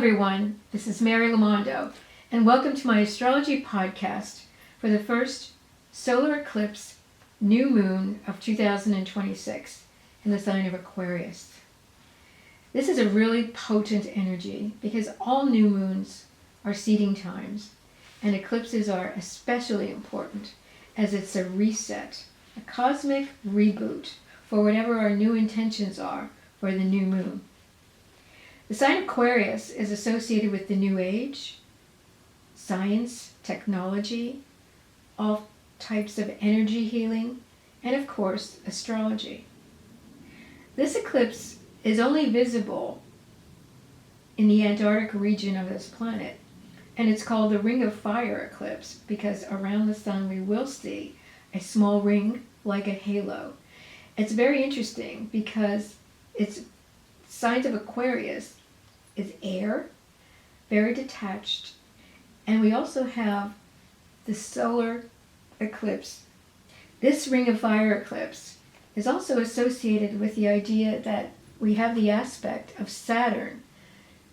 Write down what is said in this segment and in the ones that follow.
everyone, this is Mary Lomando, and welcome to my astrology podcast for the first solar eclipse new moon of 2026 in the sign of Aquarius. This is a really potent energy because all new moons are seeding times, and eclipses are especially important as it's a reset, a cosmic reboot for whatever our new intentions are for the new moon. The sign Aquarius is associated with the New Age, science, technology, all types of energy healing, and of course, astrology. This eclipse is only visible in the Antarctic region of this planet, and it's called the Ring of Fire eclipse because around the sun we will see a small ring like a halo. It's very interesting because it's signs of Aquarius is air, very detached, and we also have the solar eclipse. This Ring of Fire eclipse is also associated with the idea that we have the aspect of Saturn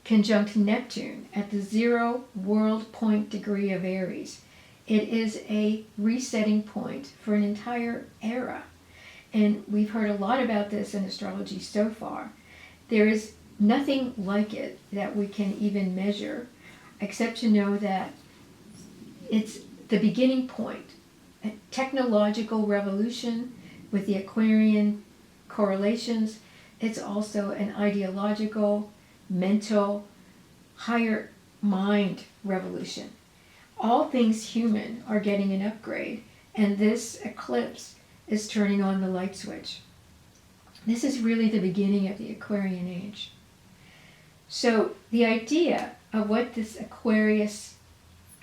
conjunct Neptune at the 0 world point degree of Aries. It is a resetting point for an entire era. And we've heard a lot about this in astrology so far. There is nothing like it that we can even measure, except to know that it's the beginning point, a technological revolution with the Aquarian correlations. It's also an ideological, mental, higher mind revolution. All things human are getting an upgrade, and this eclipse is turning on the light switch. This is really the beginning of the Aquarian age. So the idea of what this Aquarius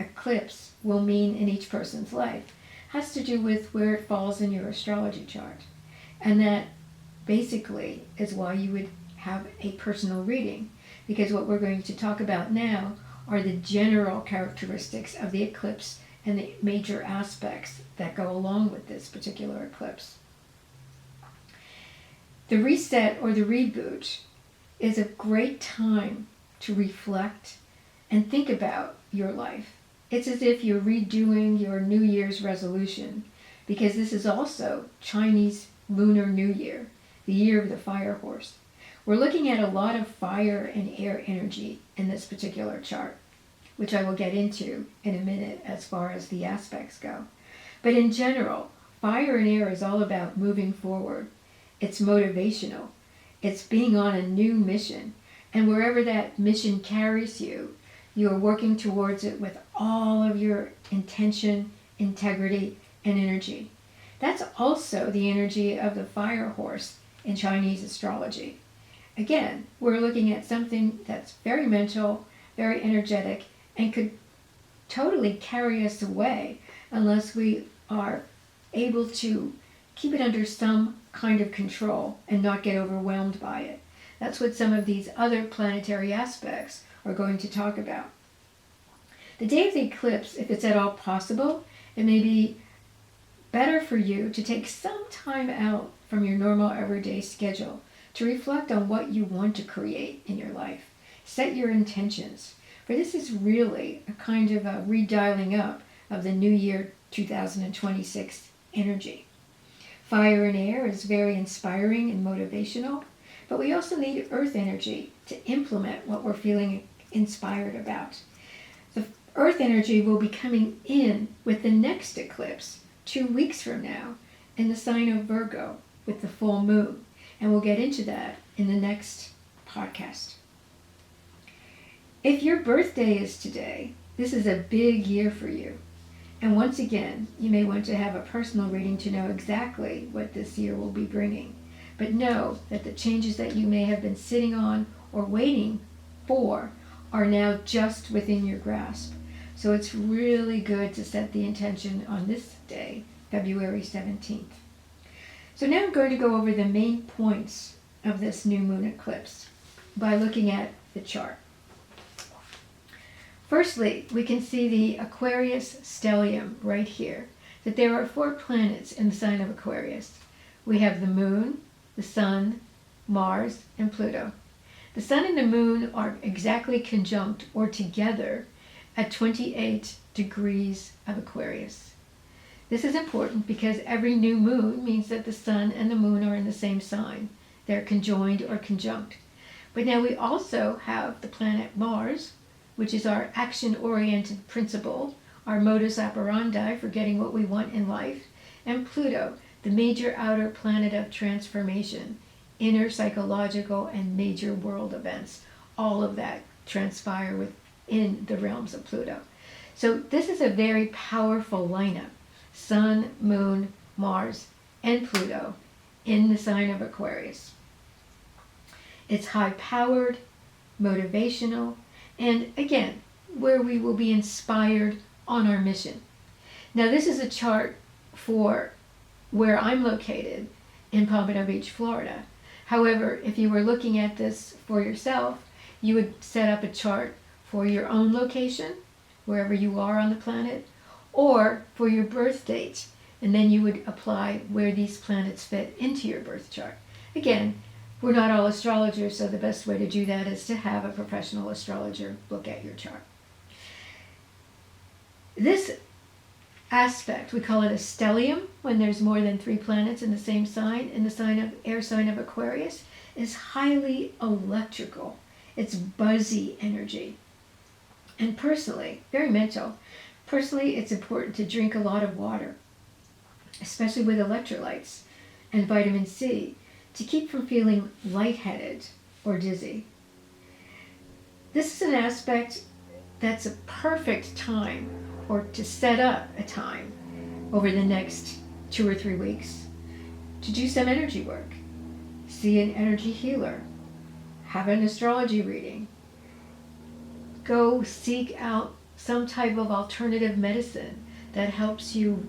eclipse will mean in each person's life has to do with where it falls in your astrology chart. And that basically is why you would have a personal reading, because what we're going to talk about now are the general characteristics of the eclipse and the major aspects that go along with this particular eclipse. The reset or the reboot is a great time to reflect and think about your life. It's as if you're redoing your New Year's resolution, because this is also Chinese Lunar New Year, the year of the fire horse. We're looking at a lot of fire and air energy in this particular chart, which I will get into in a minute as far as the aspects go. But in general, fire and air is all about moving forward. It's motivational. It's being on a new mission. And wherever that mission carries you, you're working towards it with all of your intention, integrity, and energy. That's also the energy of the fire horse in Chinese astrology. Again, we're looking at something that's very mental, very energetic, and could totally carry us away unless we are able to keep it under some kind of control and not get overwhelmed by it. That's what some of these other planetary aspects are going to talk about. The day of the eclipse, if it's at all possible, it may be better for you to take some time out from your normal everyday schedule to reflect on what you want to create in your life. Set your intentions, for this is really a kind of a redialing up of the New Year 2026 energy. Fire and air is very inspiring and motivational, but we also need earth energy to implement what we're feeling inspired about. The earth energy will be coming in with the next eclipse 2 weeks from now in the sign of Virgo with the full moon, and we'll get into that in the next podcast. If your birthday is today, this is a big year for you. And once again, you may want to have a personal reading to know exactly what this year will be bringing. But know that the changes that you may have been sitting on or waiting for are now just within your grasp. So it's really good to set the intention on this day, February 17th. So now I'm going to go over the main points of this new moon eclipse by looking at the chart. Firstly, we can see the Aquarius stellium right here, that there are 4 planets in the sign of Aquarius. We have the moon, the sun, Mars, and Pluto. The sun and the moon are exactly conjunct or together at 28 degrees of Aquarius. This is important because every new moon means that the sun and the moon are in the same sign. They're conjoined or conjunct. But now we also have the planet Mars, which is our action-oriented principle, our modus operandi for getting what we want in life, and Pluto, the major outer planet of transformation, inner psychological and major world events. All of that transpire within the realms of Pluto. So this is a very powerful lineup. Sun, Moon, Mars, and Pluto in the sign of Aquarius. It's high-powered, motivational, and again, where we will be inspired on our mission. Now this is a chart for where I'm located in Pompano Beach, Florida. However, if you were looking at this for yourself, you would set up a chart for your own location, wherever you are on the planet, or for your birth date, and then you would apply where these planets fit into your birth chart. Again, we're not all astrologers, so the best way to do that is to have a professional astrologer look at your chart. This aspect, we call it a stellium, when there's more than 3 planets in the same sign, in the air sign of Aquarius, is highly electrical. It's buzzy energy. And personally, very mental, personally it's important to drink a lot of water, especially with electrolytes and vitamin C, to keep from feeling lightheaded or dizzy. This is an aspect that's a perfect time, or to set up a time over the next 2 or 3 weeks to do some energy work, see an energy healer, have an astrology reading, go seek out some type of alternative medicine that helps you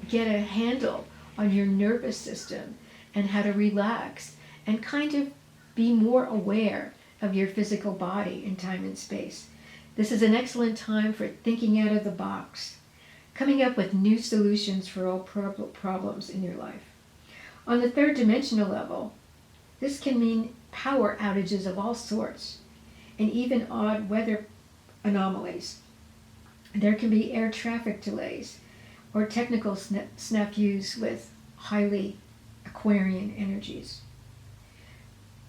get a handle on your nervous system and how to relax and kind of be more aware of your physical body in time and space. This is an excellent time for thinking out of the box, coming up with new solutions for all problems in your life. On the 3rd dimensional level, this can mean power outages of all sorts and even odd weather anomalies. There can be air traffic delays or technical snafus with highly Aquarian energies.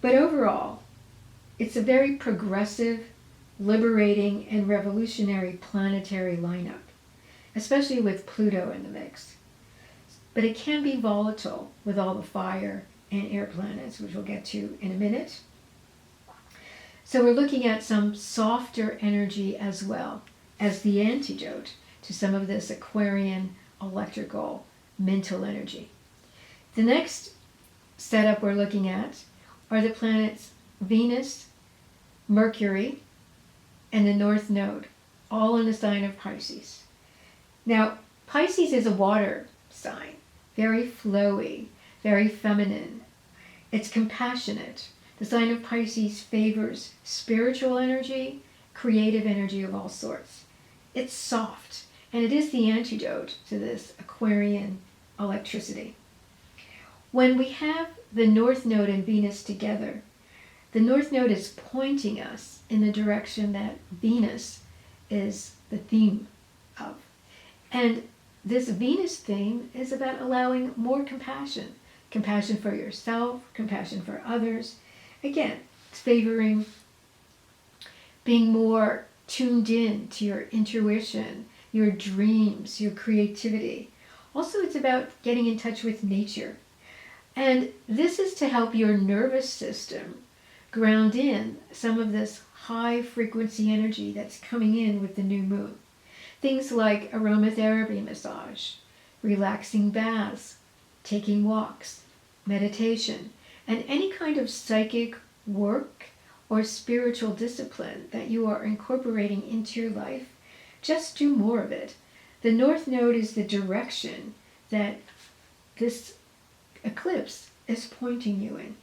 But overall, it's a very progressive, liberating, and revolutionary planetary lineup, especially with Pluto in the mix. But it can be volatile with all the fire and air planets, which we'll get to in a minute. So we're looking at some softer energy as well as the antidote to some of this Aquarian electrical mental energy. The next setup we're looking at are the planets Venus, Mercury, and the North Node, all in the sign of Pisces. Now, Pisces is a water sign, very flowy, very feminine. It's compassionate. The sign of Pisces favors spiritual energy, creative energy of all sorts. It's soft, and it is the antidote to this Aquarian electricity. When we have the North Node and Venus together, the North Node is pointing us in the direction that Venus is the theme of. And this Venus theme is about allowing more compassion. Compassion for yourself, compassion for others. Again, it's favoring being more tuned in to your intuition, your dreams, your creativity. Also, it's about getting in touch with nature. And this is to help your nervous system ground in some of this high frequency energy that's coming in with the new moon. Things like aromatherapy massage, relaxing baths, taking walks, meditation, and any kind of psychic work or spiritual discipline that you are incorporating into your life. Just do more of it. The North Node is the direction that this eclipse is pointing you in.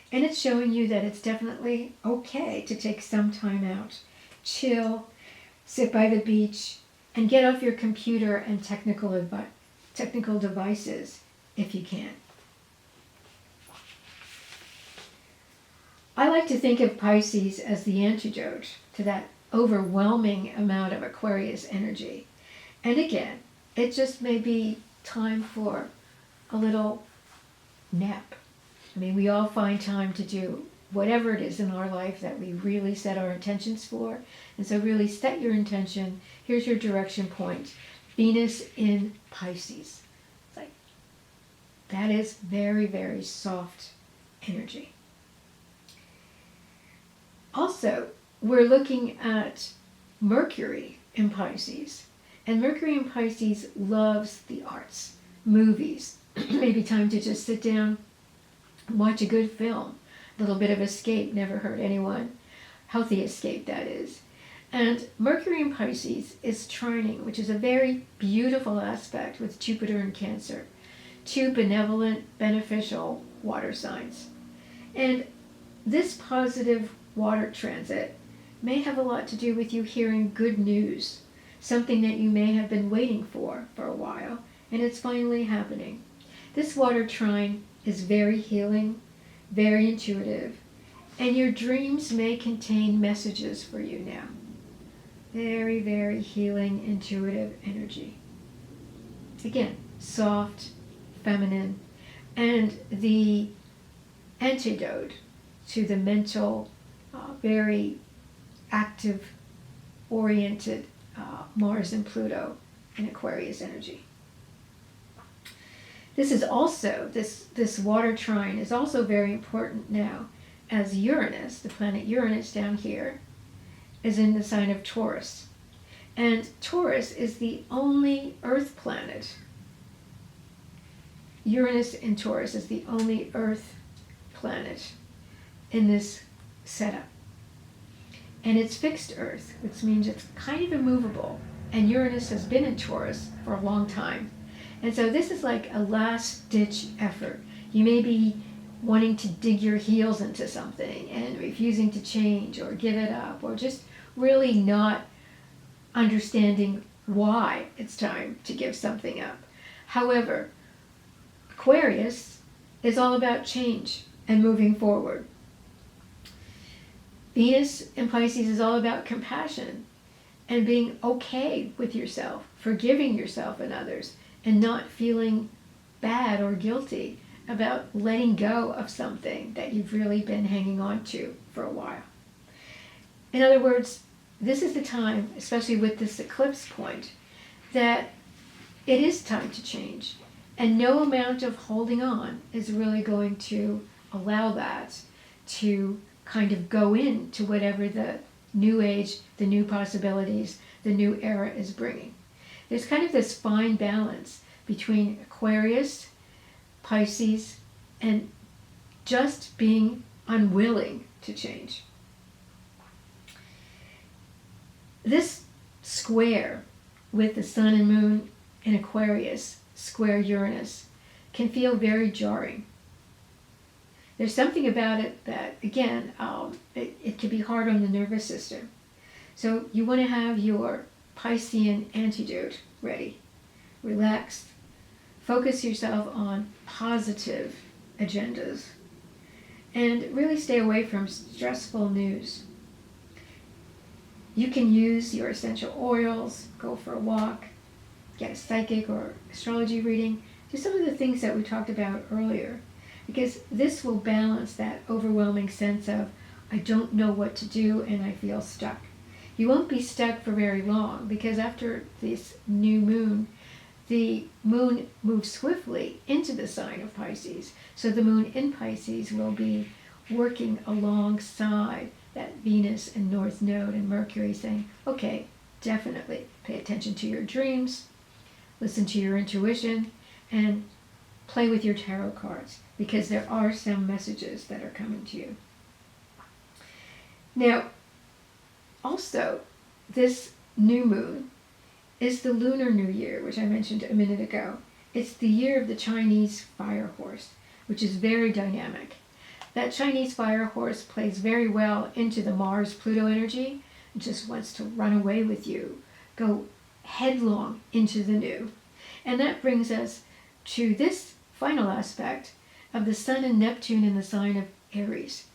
And it's showing you that it's definitely okay to take some time out, chill, sit by the beach, and get off your computer and technical devices if you can. I like to think of Pisces as the antidote to that overwhelming amount of Aquarius energy. And again, it just may be time for a little nap. I mean, we all find time to do whatever it is in our life that we really set our intentions for. And so really set your intention. Here's your direction point. Venus in Pisces. It's like, that is very, very soft energy. Also, we're looking at Mercury in Pisces. And Mercury in Pisces loves the arts, movies. Maybe time to just sit down, watch a good film. A little bit of escape, never hurt anyone. Healthy escape, that is. And Mercury in Pisces is trining, which is a very beautiful aspect with Jupiter in Cancer. Two benevolent, beneficial water signs. And this positive water transit may have a lot to do with you hearing good news, something that you may have been waiting for a while, and it's finally happening. This water trine is very healing, very intuitive, and your dreams may contain messages for you now. Very, very healing, intuitive energy. Again, soft, feminine, and the antidote to the mental, very active, oriented Mars and Pluto in Aquarius energy. This is also, this water trine is also very important now as Uranus, the planet Uranus down here, is in the sign of Taurus. And Taurus is the only Earth planet. Uranus in Taurus is the only Earth planet in this setup. And it's fixed Earth, which means it's kind of immovable. And Uranus has been in Taurus for a long time. And so this is like a last-ditch effort. You may be wanting to dig your heels into something and refusing to change or give it up, or just really not understanding why it's time to give something up. However, Aquarius is all about change and moving forward. Venus in Pisces is all about compassion and being okay with yourself, forgiving yourself and others, and not feeling bad or guilty about letting go of something that you've really been hanging on to for a while. In other words, this is the time, especially with this eclipse point, that it is time to change. And no amount of holding on is really going to allow that to kind of go into whatever the new age, the new possibilities, the new era is bringing. There's kind of this fine balance between Aquarius, Pisces, and just being unwilling to change. This square with the Sun and Moon in Aquarius, square Uranus, can feel very jarring. There's something about it that, again, it can be hard on the nervous system. So you want to have your Piscean antidote ready. Relax. Focus yourself on positive agendas. And really stay away from stressful news. You can use your essential oils, go for a walk, get a psychic or astrology reading, do some of the things that we talked about earlier. Because this will balance that overwhelming sense of, I don't know what to do and I feel stuck. You won't be stuck for very long, because after this new moon, the moon moves swiftly into the sign of Pisces. So the moon in Pisces will be working alongside that Venus and North Node and Mercury, saying, okay, definitely pay attention to your dreams, listen to your intuition, and play with your tarot cards, because there are some messages that are coming to you. Now, also, this new moon is the Lunar New Year, which I mentioned a minute ago. It's the year of the Chinese fire horse, which is very dynamic. That Chinese fire horse plays very well into the Mars-Pluto energy. It just wants to run away with you, go headlong into the new. And that brings us to this final aspect of the Sun and Neptune in the sign of Aries.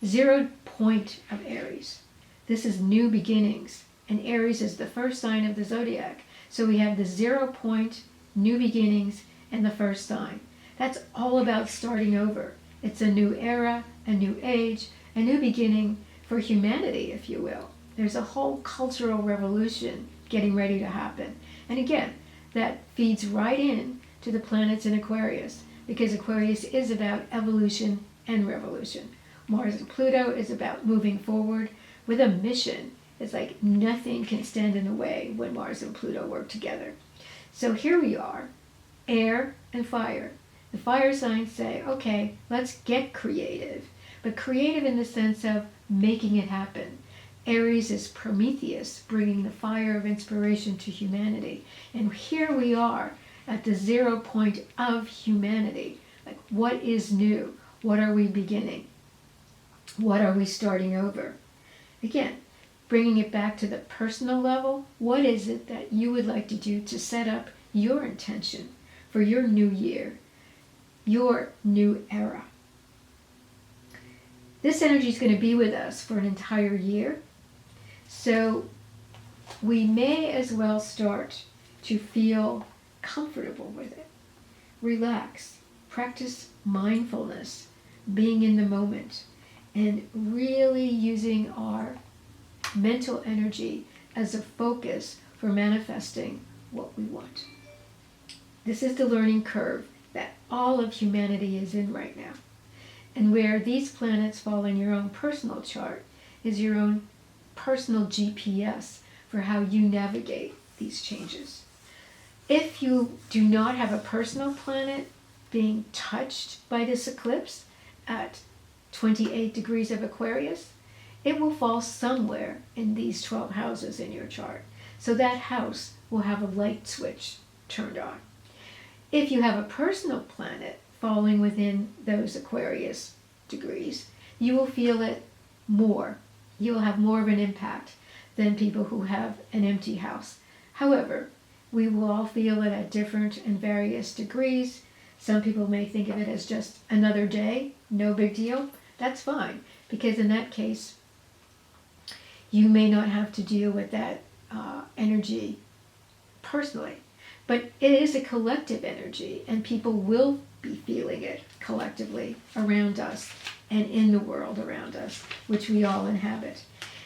0 point of Aries. This is new beginnings, and Aries is the first sign of the zodiac. So we have the 0 point, new beginnings, and the first sign. That's all about starting over. It's a new era, a new age, a new beginning for humanity, if you will. There's a whole cultural revolution getting ready to happen. And again, that feeds right in to the planets in Aquarius, because Aquarius is about evolution and revolution. Mars and Pluto is about moving forward with a mission. It's like nothing can stand in the way when Mars and Pluto work together. So here we are, air and fire. The fire signs say, okay, let's get creative, but creative in the sense of making it happen. Aries is Prometheus, bringing the fire of inspiration to humanity. And here we are at the 0 point of humanity. Like, what is new? What are we beginning? What are we starting over? Again, bringing it back to the personal level, what is it that you would like to do to set up your intention for your new year, your new era? This energy is going to be with us for an entire year. So we may as well start to feel comfortable with it. Relax, practice mindfulness, being in the moment, and really using our mental energy as a focus for manifesting what we want. This is the learning curve that all of humanity is in right now. And where these planets fall in your own personal chart is your own personal GPS for how you navigate these changes. If you do not have a personal planet being touched by this eclipse at 28 degrees of Aquarius, it will fall somewhere in these 12 houses in your chart. So that house will have a light switch turned on. If you have a personal planet falling within those Aquarius degrees, you will feel it more. You will have more of an impact than people who have an empty house. However, we will all feel it at different and various degrees. Some people may think of it as just another day, no big deal. That's fine, because in that case, you may not have to deal with that energy personally. But it is a collective energy, and people will be feeling it collectively around us and in the world around us, which we all inhabit.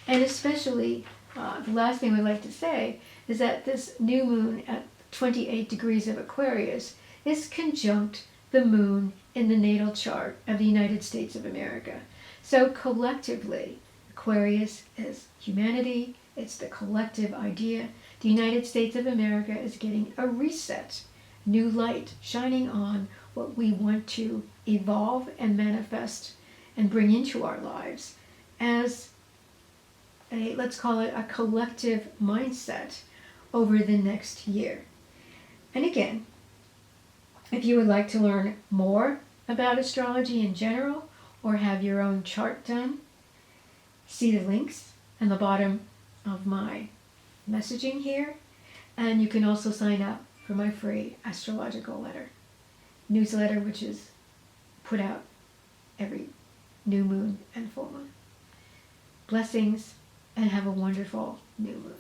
And especially, the last thing we'd like to say is that this new moon at 28 degrees of Aquarius is conjunct the moon in the natal chart of the United States of America. So collectively, Aquarius is humanity, it's the collective idea. The United States of America is getting a reset, new light shining on what we want to evolve and manifest and bring into our lives as a, let's call it a collective mindset over the next year. And again, if you would like to learn more about astrology in general or have your own chart done, see the links on the bottom of my messaging here, and you can also sign up for my free astrological newsletter, which is put out every new moon and full moon. Blessings, and have a wonderful new moon.